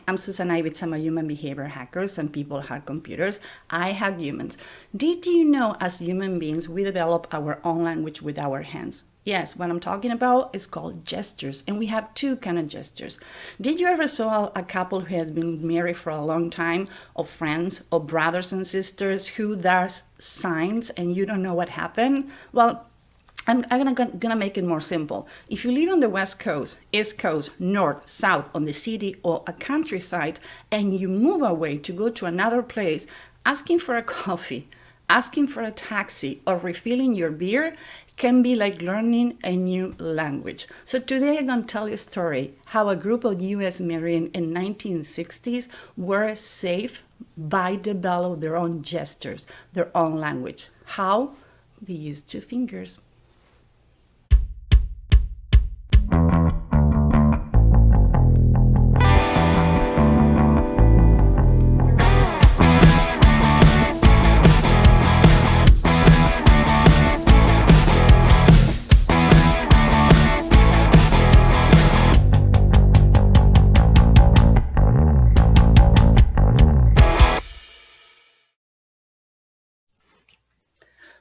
I'm Susan Ivitz. I'm a human behavior hacker. Some people hack computers. I hack humans. Did you know as human beings, we develop our own language with our hands? Yes, what I'm talking about is called gestures, and we have two kind of gestures. Did you ever saw a couple who has been married for a long time, or friends, or brothers and sisters who does signs and you don't know what happened? Well, I'm gonna make it more simple. If you live on the West Coast, East Coast, North, South, on the city or a countryside, and you move away to go to another place, asking for a coffee, asking for a taxi, or refilling your beer can be like learning a new language. So today I'm gonna tell you a story how a group of US Marines in 1960s were safe by developing their own gestures, their own language. How? They used two fingers.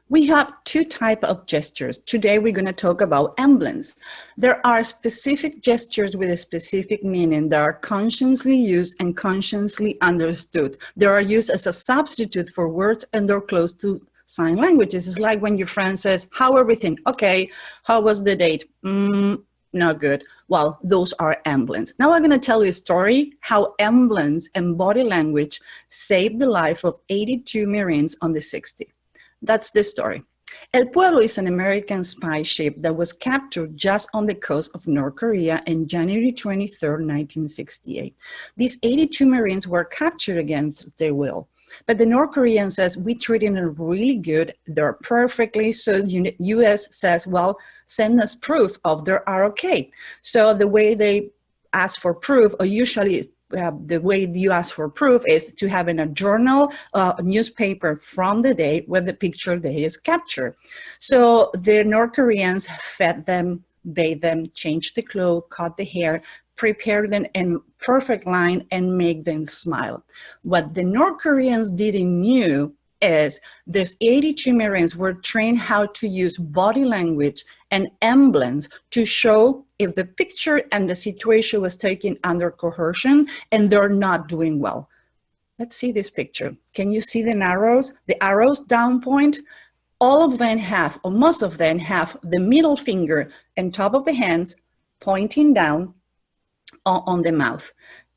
We have two types of gestures. Today we're going to talk about emblems. There are specific gestures with a specific meaning that are consciously used and consciously understood. They are used as a substitute for words and they're close to sign languages. It's like when your friend says, how everything? Okay, how was the date? Not good. Well, those are emblems. Now I'm going to tell you a story how emblems and body language saved the life of 82 Marines on the 60s. That's the story. El Pueblo is an American spy ship that was captured just on the coast of North Korea on January 23rd, 1968. These 82 Marines were captured against their will. But the North Korean says, we treated them really good, they're perfectly, so US says, well, send us proof of they are okay. So the way they ask for proof, or usually the way you ask for proof is to have in a journal, a newspaper from the day where the picture day is captured. So the North Koreans fed them, bathed them, changed the clothes, cut the hair, prepared them in perfect line and make them smile. What the North Koreans didn't knew is these 82 Marines were trained how to use body language and emblems to show if the picture and the situation was taken under coercion and they're not doing well. Let's see this picture. Can you see the arrows? The arrows down point? All of them have, or most of them have, the middle finger and top of the hands pointing down on the mouth.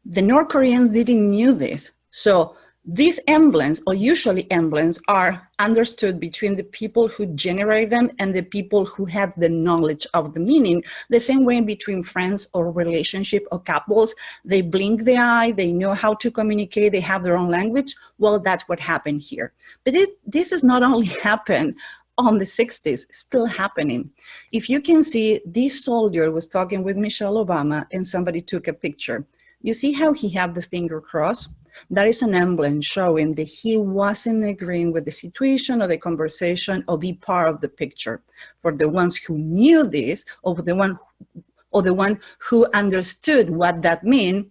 The North Koreans didn't knew this. So these emblems, or usually emblems, are understood between the people who generate them and the people who have the knowledge of the meaning. The same way between friends or relationship or couples, they blink the eye, they know how to communicate, they have their own language. Well, that's what happened here. But this has not only happened on the 60s, still happening. If you can see, this soldier was talking with Michelle Obama and somebody took a picture. You see how he had the finger crossed? That is an emblem showing that he wasn't agreeing with the situation or the conversation or be part of the picture. For the ones who knew this, or the one who understood what that meant,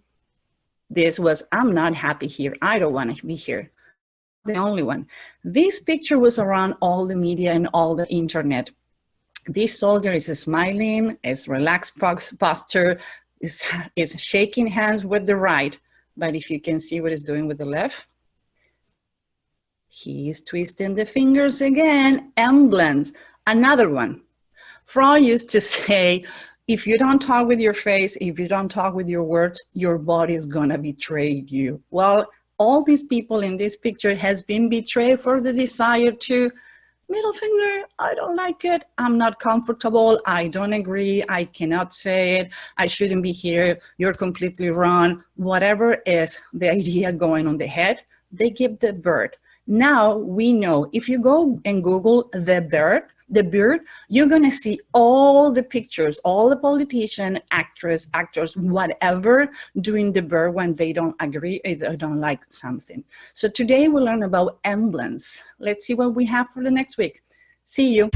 this was, I'm not happy here. I don't want to be here. The only one. This picture was around all the media and all the internet. This soldier is smiling, is relaxed posture, is shaking hands with the right. But if you can see what he's doing with the left, he is twisting the fingers again, emblems. Another one. Freud used to say, if you don't talk with your face, if you don't talk with your words, your body is gonna betray you. Well, all these people in this picture has been betrayed for the desire to, middle finger, I don't like it, I'm not comfortable, I don't agree, I cannot say it, I shouldn't be here, you're completely wrong. Whatever is the idea going on the head, they give the bird. Now we know, if you go and Google the bird, you're gonna see all the pictures, all the politician, actors, whatever, doing the bird when they don't agree or they don't like something. So today we learn about emblems. Let's see what we have for the next week. See you.